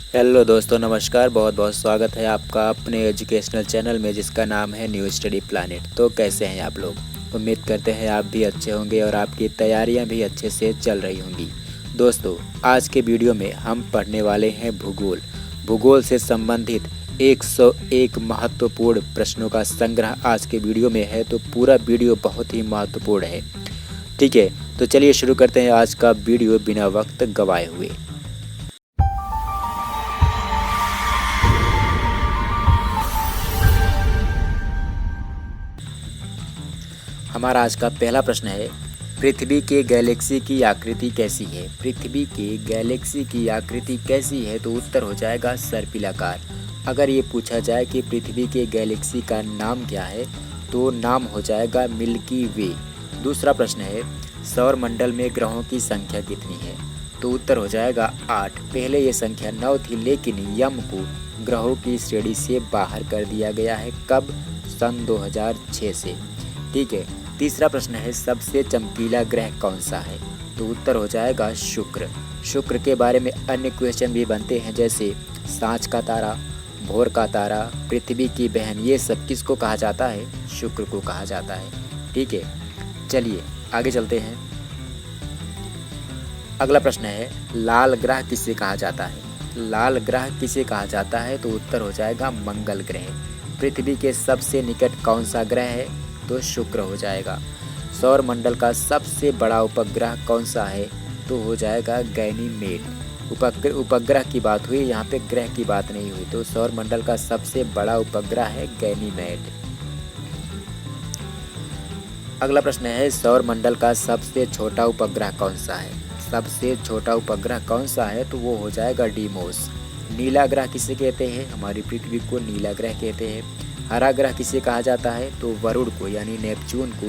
Hello दोस्तों, नमस्कार। बहुत बहुत स्वागत है आपका अपने एजुकेशनल चैनल में जिसका नाम है न्यू स्टडी प्लैनेट। तो कैसे हैं आप लोग? उम्मीद करते हैं आप भी अच्छे होंगे और आपकी तैयारियां भी अच्छे से चल रही होंगी। दोस्तों, आज के वीडियो में हम पढ़ने वाले हैं भूगोल। भूगोल से संबंधित 101 महत्वपूर्ण प्रश्नों का संग्रह आज के वीडियो में है, तो पूरा वीडियो बहुत ही महत्वपूर्ण है। ठीक है, तो चलिए शुरू करते हैं आज का वीडियो बिना वक्त गवाए हुए। हमारा आज का पहला प्रश्न है, पृथ्वी के गैलेक्सी की आकृति कैसी है? पृथ्वी के गैलेक्सी की आकृति कैसी है? तो उत्तर हो जाएगा सर्पिलाकार। अगर ये पूछा जाए कि पृथ्वी के गैलेक्सी का नाम क्या है, तो नाम हो जाएगा मिल्की वे। दूसरा प्रश्न है, सौर मंडल में ग्रहों की संख्या कितनी है? तो उत्तर हो जाएगा 8। पहले ये संख्या 9 थी, लेकिन यम को ग्रहों की श्रेणी से बाहर कर दिया गया है। कब? सन 2006 से। ठीक है। तीसरा प्रश्न है, सबसे चमकीला ग्रह कौन सा है? तो उत्तर हो जाएगा शुक्र। शुक्र के बारे में अन्य क्वेश्चन भी बनते हैं, जैसे सांझ का तारा, भोर का तारा, पृथ्वी की बहन, ये सब किसको कहा जाता है? शुक्र को कहा जाता है। ठीक है, चलिए आगे चलते हैं। अगला प्रश्न है, लाल ग्रह किसे कहा जाता है? लाल ग्रह किसे कहा जाता है? तो उत्तर हो जाएगा मंगल ग्रह। पृथ्वी के सबसे निकट कौन सा ग्रह है? तो शुक्र हो जाएगा। सौर मंडल का सबसे बड़ा उपग्रह कौन सा है? तो हो जाएगा गैनीमेड। उपग्रह की बात हुई, यहाँ पे ग्रह की बात नहीं हुई, तो सौर मंडल का सबसे बड़ा उपग्रह है गैनीमेड। अगला प्रश्न है, सौर मंडल का सबसे छोटा उपग्रह कौन सा है? सबसे छोटा उपग्रह कौन सा है? तो वो हो जाएगा डीमोस। नीला ग्रह किसे कहते हैं? हमारी पृथ्वी को नीला ग्रह कहते हैं। हरा ग्रह किसे कहा जाता है? तो वरुण को यानी नेपच्यून को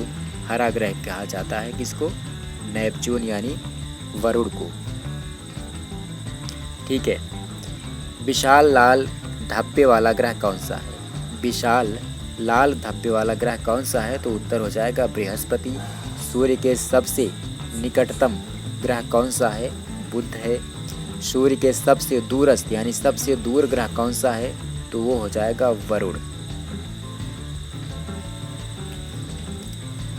हरा ग्रह कहा जाता है। किसको? नेपच्यून यानी वरुण को। ठीक है। विशाल लाल धब्बे वाला ग्रह कौन सा है? विशाल लाल धब्बे वाला ग्रह कौन सा है? तो उत्तर हो जाएगा बृहस्पति। सूर्य के सबसे निकटतम ग्रह कौन सा है? बुध है। सूर्य के सबसे दूरस्थ यानी सबसे दूर ग्रह कौन सा है? तो वो हो जाएगा वरुण।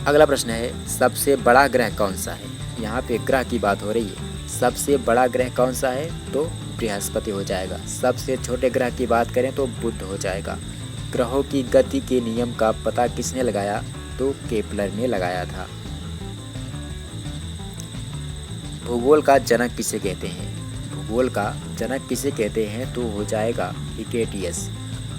अगला प्रश्न है, सबसे बड़ा ग्रह कौन सा है? यहाँ पे ग्रह की बात हो रही है। सबसे बड़ा ग्रह कौन सा है? तो बृहस्पति हो जाएगा। सबसे छोटे ग्रह की बात करें तो बुध हो जाएगा। ग्रहों की गति के नियम का पता किसने लगाया? तो केपलर ने लगाया था। भूगोल का जनक किसे कहते हैं? भूगोल का जनक किसे कहते हैं? तो हो जाएगा हिकेटियस।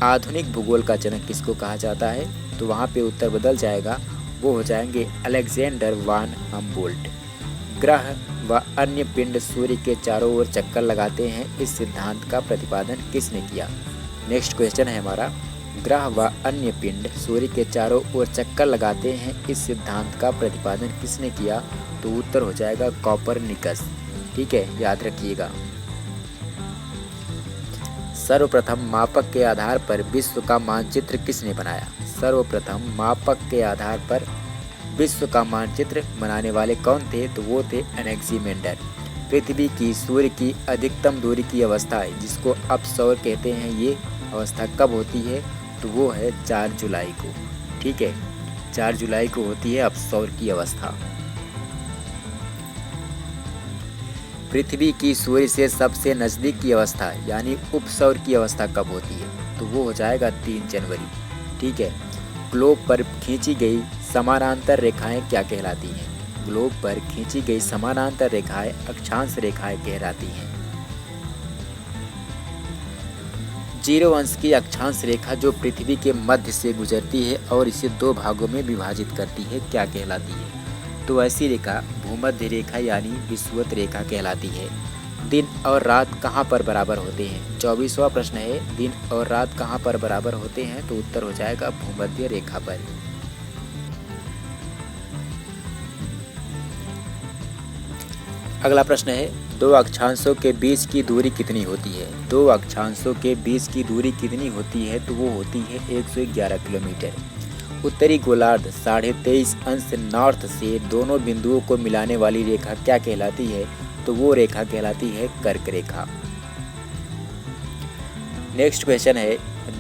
आधुनिक भूगोल का जनक किसको कहा जाता है? तो वहाँ पे उत्तर बदल जाएगा, वो हो जाएंगे अलेक्जेंडर वान हम्बोल्ट। ग्रह व अन्य पिंड सूर्य के चारों ओर चक्कर लगाते हैं, इस सिद्धांत का प्रतिपादन किसने किया? नेक्स्ट क्वेश्चन है हमारा, ग्रह व अन्य पिंड सूर्य के चारों ओर चक्कर लगाते हैं, इस सिद्धांत का प्रतिपादन किसने किया? तो उत्तर हो जाएगा कोपरनिकस। ठीक है, याद रखिएगा। सर्वप्रथम मापक के आधार पर विश्व का मानचित्र किसने बनाया? सर्वप्रथम मापक के आधार पर विश्व का मानचित्र बनाने वाले कौन थे? तो वो थे एनेक्सिमेंडर। पृथ्वी की सूर्य की अधिकतम दूरी की अवस्था है, जिसको अपसौर कहते हैं, ये अवस्था कब होती है? तो वो है 4 जुलाई को। ठीक है, 4 जुलाई को होती है अपसौर की अवस्था। पृथ्वी की सूर्य से सबसे नज़दीक की अवस्था यानी उपसौर की अवस्था कब होती है? तो वो हो जाएगा 3 जनवरी। ठीक है। ग्लोब पर खींची गई समानांतर रेखाएं क्या कहलाती हैं? ग्लोब पर खींची गई समानांतर रेखाएं अक्षांश रेखाएं कहलाती हैं। जीरो अंश की अक्षांश रेखा जो पृथ्वी के मध्य से गुजरती है और इसे 2 भागों में विभाजित करती है, क्या कहलाती है? तो ऐसी रेखा भूमध्य रेखा यानी विषुवत रेखा कहलाती है। दिन और रात कहाँ पर बराबर होते हैं? 24वां प्रश्न है, दिन और रात कहाँ पर बराबर होते हैं? तो उत्तर हो जाएगा भूमध्य रेखा पर। अगला प्रश्न है, 2 अक्षांशों के बीच की दूरी कितनी होती है? 2 अक्षांशों के बीच की दूरी कितनी होती है? तो वो होती है 111 किलोमीटर। उत्तरी गोलार्ध 23.5 अंश नॉर्थ से दोनों बिंदुओं को मिलाने वाली रेखा क्या कहलाती है? तो वो रेखा कहलाती है कर्क रेखा। नेक्स्ट क्वेश्चन है,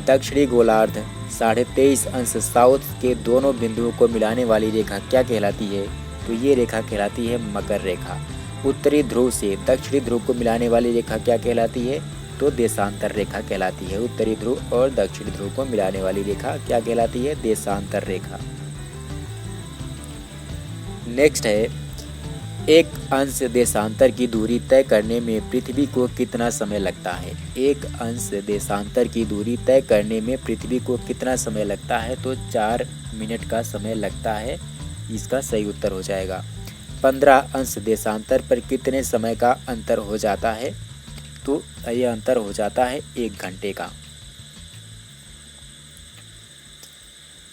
दक्षिणी गोलार्ध 23.5 अंश साउथ के दोनों बिंदुओं को मिलाने वाली रेखा क्या कहलाती है? तो ये रेखा कहलाती है मकर रेखा। उत्तरी ध्रुव से दक्षिणी ध्रुव को मिलाने वाली रेखा क्या कहलाती है? तो देशांतर रेखा कहलाती है। उत्तरी ध्रुव और दक्षिणी ध्रुव को मिलाने वाली रेखा क्या कहलाती है? देशांतर रेखा। नेक्स्ट है, एक अंश देशांतर की दूरी तय करने में पृथ्वी को कितना समय लगता है? एक अंश देशांतर की दूरी तय करने में पृथ्वी को कितना समय लगता है? तो 4 मिनट का समय लगता है। इसका सही उत्तर हो जाएगा। 15 अंश देशांतर पर कितने समय का अंतर हो जाता है? तो यह अंतर हो जाता है 1 घंटे का।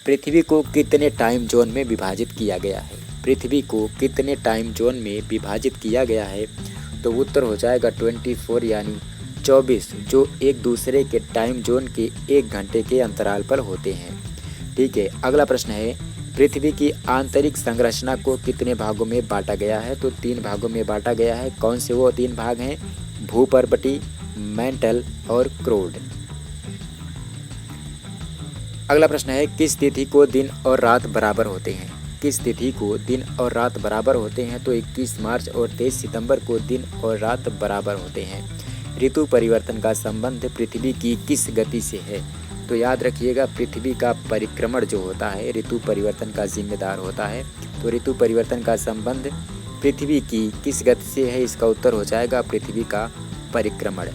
पृथ्वी को कितने टाइम जोन में विभाजित किया गया है? पृथ्वी को कितने टाइम जोन में विभाजित किया गया है? तो उत्तर हो जाएगा 24 यानी 24, जो एक दूसरे के टाइम जोन के 1 घंटे के अंतराल पर होते हैं। ठीक है, अगला प्रश्न है, पृथ्वी की आंतरिक संरचना को कितने भागों में बांटा गया है? तो 3 भागों में बांटा गया है। कौन से वो 3 भाग हैं? भूपर्वती, मेंटल और क्रोड। अगला प्रश्न है, किस तिथि को दिन और रात बराबर होते हैं? किस तिथि को दिन और रात बराबर होते हैं? तो 21 मार्च और 23 सितंबर को दिन और रात बराबर होते हैं। ऋतु परिवर्तन का संबंध पृथ्वी की किस गति से है? तो याद रखिएगा, पृथ्वी का परिक्रमण जो होता है ऋतु परिवर्तन का जिम्मेदार होता है। तो ऋतु परिवर्तन का संबंध पृथ्वी की किस गति से है? इसका उत्तर हो जाएगा पृथ्वी का परिक्रमण।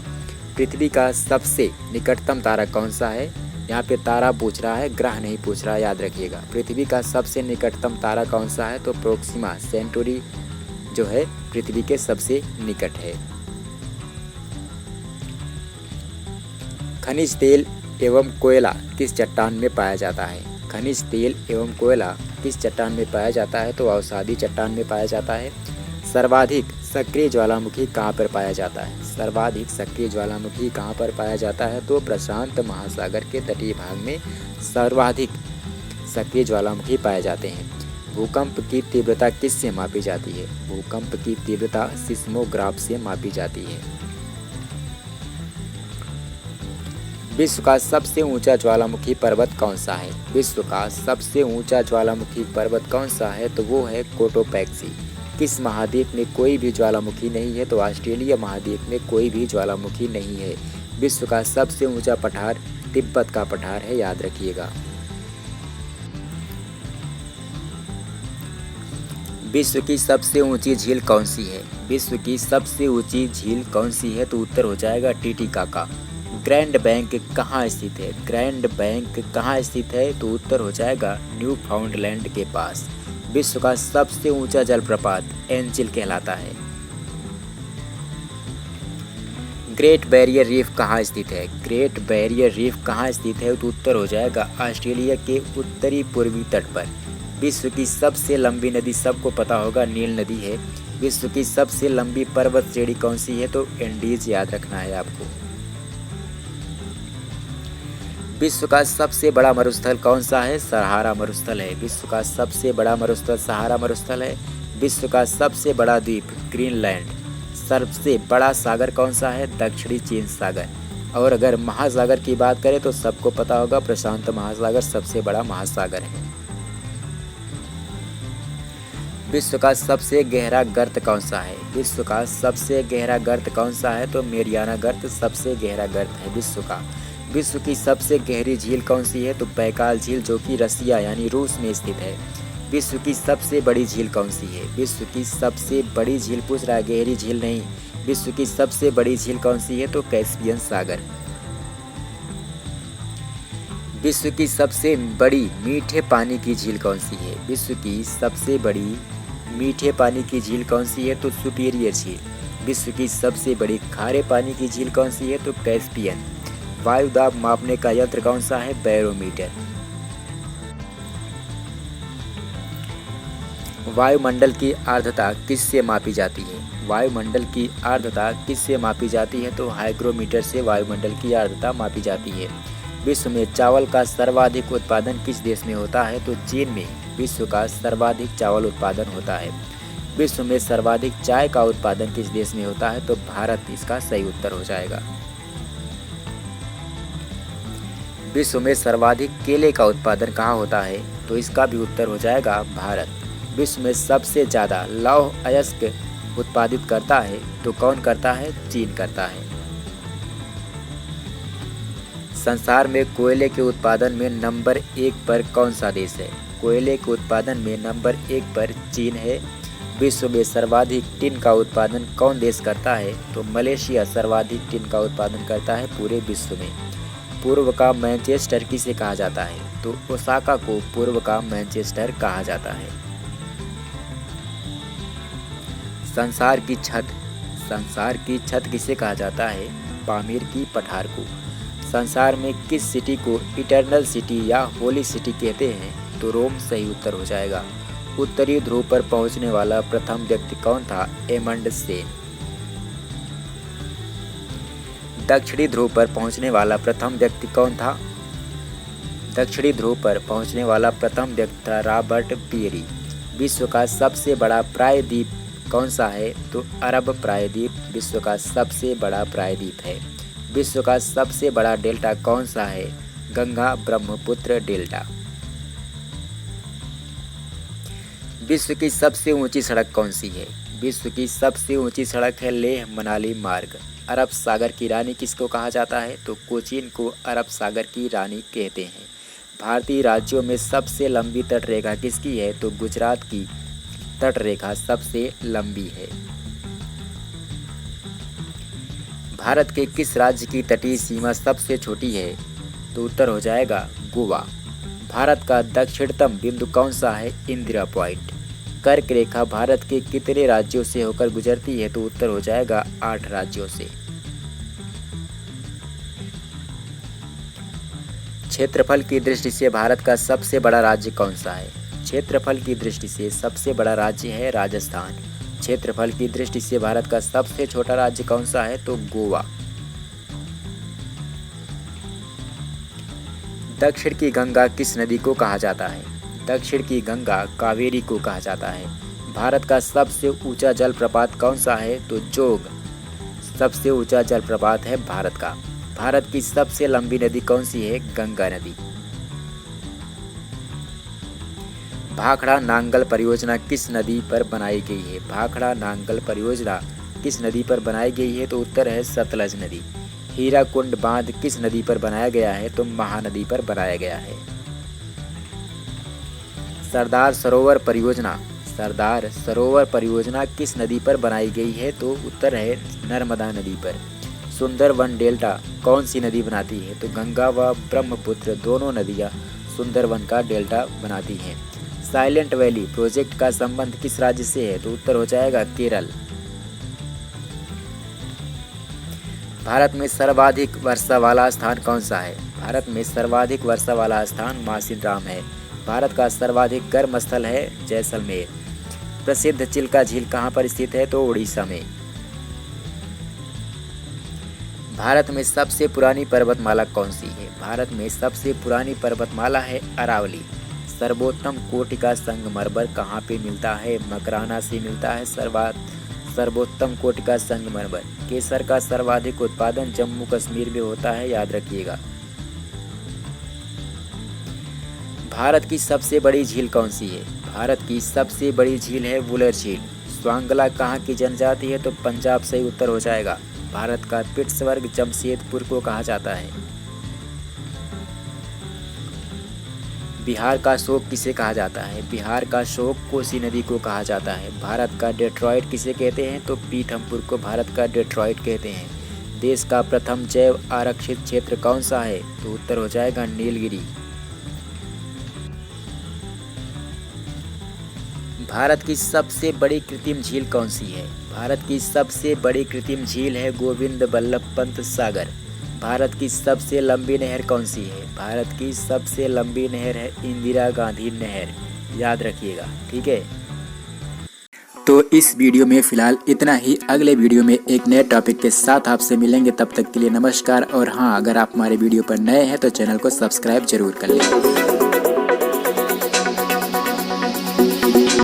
पृथ्वी का सबसे निकटतम तारा कौन सा है? यहाँ पे तारा पूछ रहा है, ग्रह नहीं पूछ रहा है, याद रखिएगा। पृथ्वी का सबसे निकटतम तारा कौन सा है? तो प्रोक्सिमा सेंटोरी जो है पृथ्वी के सबसे निकट है। खनिज तेल एवं कोयला किस चट्टान में पाया जाता है? खनिज तेल एवं कोयला किस चट्टान में पाया जाता है? तो अवसादी चट्टान में पाया जाता है। सर्वाधिक सक्रिय ज्वालामुखी कहाँ पर पाया जाता है? सर्वाधिक सक्रिय ज्वालामुखी कहाँ पर पाया जाता है? तो प्रशांत महासागर के तटीय भाग में सर्वाधिक सक्रिय ज्वालामुखी पाए जाते हैं। भूकंप की तीव्रता किससे मापी जाती है? भूकंप की तीव्रता सिस्मोग्राफ से मापी जाती है। विश्व का सबसे ऊंचा ज्वालामुखी पर्वत कौन सा है? विश्व का सबसे ऊंचा ज्वालामुखी पर्वत कौन सा है? तो वो है कोटोपैक्सी। किस महाद्वीप में कोई भी ज्वालामुखी नहीं है? तो ऑस्ट्रेलिया महाद्वीप में कोई भी ज्वालामुखी नहीं है। विश्व का सबसे ऊंचा पठार तिब्बत का पठार है, याद रखिएगा। विश्व की सबसे ऊंची झील कौन सी है? विश्व की सबसे ऊंची झील कौन सी है? तो उत्तर हो जाएगा टिटिकाका। ग्रैंड बैंक कहाँ स्थित है? ग्रैंड बैंक कहाँ स्थित है? तो उत्तर हो जाएगा न्यू फाउंडलैंड के पास। विश्व का सबसे ऊंचा जलप्रपात एंजिल कहलाता है। ग्रेट बैरियर रीफ कहाँ स्थित है? ग्रेट बैरियर रीफ कहाँ स्थित है? तो उत्तर हो जाएगा ऑस्ट्रेलिया के उत्तरी पूर्वी तट पर। विश्व की सबसे लंबी नदी सबको पता होगा, नील नदी है। विश्व की सबसे लंबी पर्वत श्रेणी कौन सी है? तो एंडीज, याद रखना है आपको। विश्व का सबसे बड़ा मरुस्थल कौन सा है? सहारा मरुस्थल है। विश्व का सबसे बड़ा मरुस्थल सहारा मरुस्थल है। विश्व का सबसे बड़ा द्वीप ग्रीनलैंड। सबसे बड़ा सागर कौन सा है? दक्षिणी चीन सागर। और अगर महासागर की बात करें तो सबको पता होगा प्रशांत महासागर सबसे बड़ा महासागर है। विश्व का सबसे गहरा गर्त कौन सा है? विश्व का सबसे गहरा गर्त कौन सा है? तो मेरियाना गर्त सबसे गहरा गर्त है विश्व का। विश्व की सबसे गहरी झील कौन सी है? तो बैकाल झील, जो कि रसिया यानी रूस में स्थित है। विश्व की सबसे बड़ी झील कौन सी है? विश्व की सबसे बड़ी झील पूछ रहा है, गहरी झील नहीं। विश्व की सबसे बड़ी झील कौन सी है? तो कैस्पियन सागर। विश्व की सबसे बड़ी मीठे पानी की झील कौन सी है? विश्व की सबसे बड़ी मीठे पानी की झील कौन सी है? तो सुपीरियर झील। विश्व की सबसे बड़ी खारे पानी की झील कौन सी है? तो कैस्पियन। वायु दाब मापने का यंत्र कौन सा है? बैरोमीटर। वायुमंडल की आर्द्रता किससे मापी जाती है? वायुमंडल की आर्द्रता किससे मापी जाती है? तो हाइग्रोमीटर से वायुमंडल की आर्द्रता मापी जाती है। विश्व में चावल का सर्वाधिक उत्पादन किस देश में होता है? तो चीन में विश्व का सर्वाधिक चावल उत्पादन होता है। विश्व में सर्वाधिक चाय का उत्पादन किस देश में होता है? तो भारत इसका सही उत्तर हो जाएगा। विश्व में सर्वाधिक केले का उत्पादन कहाँ होता है? तो इसका भी उत्तर हो जाएगा भारत। विश्व में सबसे ज़्यादा लौह अयस्क उत्पादित करता है तो कौन करता है? चीन करता है। संसार में कोयले के उत्पादन में नंबर 1 पर कौन सा देश है? कोयले के उत्पादन में नंबर 1 पर चीन है। विश्व में सर्वाधिक टिन का उत्पादन कौन देश करता है? तो मलेशिया सर्वाधिक टिन का उत्पादन करता है पूरे विश्व में। पूर्व का मैनचेस्टर किसे कहा जाता है? तो ओसाका को पूर्व का मैनचेस्टर कहा जाता है। संसार की छत किसे कहा जाता है? पामीर की पठार को। संसार में किस सिटी को इटर्नल सिटी या होली सिटी कहते हैं? तो रोम सही उत्तर हो जाएगा। उत्तरी ध्रुव पर पहुंचने वाला प्रथम व्यक्ति कौन था? एमंड सेन। दक्षिणी ध्रुव पर पहुंचने वाला प्रथम व्यक्ति कौन था? दक्षिणी ध्रुव पर पहुंचने वाला प्रथम व्यक्ति था रॉबर्ट पियरी। विश्व का सबसे बड़ा प्रायद्वीप कौन सा है? तो अरब प्रायद्वीप विश्व का सबसे बड़ा प्रायद्वीप है। विश्व का सबसे बड़ा डेल्टा कौन सा है? गंगा ब्रह्मपुत्र डेल्टा। विश्व की सबसे ऊंची सड़क कौन सी है? विश्व की सबसे ऊंची सड़क है लेह मनाली मार्ग। अरब सागर की रानी किसको कहा जाता है? तो कोचीन को अरब सागर की रानी कहते हैं। भारतीय राज्यों में सबसे लंबी तटरेखा किसकी है? तो गुजरात की तटरेखा सबसे लंबी है। भारत के किस राज्य की तटीय सीमा सबसे छोटी है? तो उत्तर हो जाएगा गोवा। भारत का दक्षिणतम बिंदु कौन सा है? इंदिरा पॉइंट। कर्क रेखा भारत के कितने राज्यों से होकर गुजरती है? तो उत्तर हो जाएगा 8 राज्यों से। क्षेत्रफल की दृष्टि से भारत का सबसे बड़ा राज्य कौन सा है? क्षेत्रफल की दृष्टि से सबसे बड़ा राज्य है राजस्थान। क्षेत्रफल की दृष्टि से भारत का सबसे छोटा राज्य कौन सा है? तो गोवा। दक्षिण की गंगा किस नदी को कहा जाता है? दक्षिण की गंगा कावेरी को कहा जाता है। भारत का सबसे ऊंचा जलप्रपात कौन सा है? तो जोग सबसे ऊंचा जलप्रपात है भारत का। भारत की सबसे लंबी नदी कौन सी है? गंगा नदी। भाखड़ा नांगल परियोजना किस नदी पर बनाई गई है? भाखड़ा नांगल परियोजना किस नदी पर बनाई गई है? तो उत्तर है सतलज नदी। हीराकुंड बांध किस नदी पर बनाया गया है? तो महानदी पर बनाया गया है। सरदार सरोवर परियोजना किस नदी पर बनाई गई है? तो उत्तर है नर्मदा नदी पर। सुंदरवन डेल्टा कौन सी नदी बनाती है? तो गंगा व ब्रह्मपुत्र दोनों नदियां सुंदरवन का डेल्टा बनाती हैं। साइलेंट वैली प्रोजेक्ट का संबंध किस राज्य से है? तो उत्तर हो जाएगा केरल। भारत में सर्वाधिक वर्षा वाला स्थान कौन सा है? भारत में सर्वाधिक वर्षा वाला स्थान मासिनराम है। भारत का सर्वाधिक गर्म स्थल है जैसलमेर। प्रसिद्ध चिल्का झील कहाँ पर स्थित है? तो उड़ीसा में। भारत में सबसे पुरानी पर्वतमाला कौन सी है? भारत में सबसे पुरानी पर्वतमाला है अरावली। सर्वोत्तम कोटि का संगमरमर कहाँ पे मिलता है? मकराना से मिलता है सर्वोत्तम कोटि का संगमरमर। केसर का सर्वाधिक उत्पादन जम्मू कश्मीर में होता है, याद रखिएगा। भारत की सबसे बड़ी झील कौन सी है? भारत की सबसे बड़ी झील है वुलर झील। स्वांगला कहाँ की जनजाति है? तो पंजाब सही उत्तर हो जाएगा। भारत का पिट्सबर्ग जमशेदपुर को कहा जाता है। बिहार का शोक किसे कहा जाता है? बिहार का शोक कोसी नदी को कहा जाता है। भारत का डेट्रॉइट किसे कहते हैं? तो पीथमपुर को भारत का डेट्रॉइट कहते हैं। देश का प्रथम जैव आरक्षित क्षेत्र कौन सा है? तो उत्तर हो जाएगा नीलगिरी। भारत की सबसे बड़ी कृत्रिम झील कौन सी है? भारत की सबसे बड़ी कृत्रिम झील है गोविंद बल्लभ पंत सागर। भारत की सबसे लंबी नहर कौन सी है? भारत की सबसे लंबी नहर है इंदिरा गांधी नहर, याद रखिएगा, ठीक है। तो इस वीडियो में फिलहाल इतना ही। अगले वीडियो में एक नए टॉपिक के साथ आपसे मिलेंगे, तब तक के लिए नमस्कार। और हाँ, अगर आप हमारे वीडियो पर नए हैं तो चैनल को सब्सक्राइब जरूर कर लें।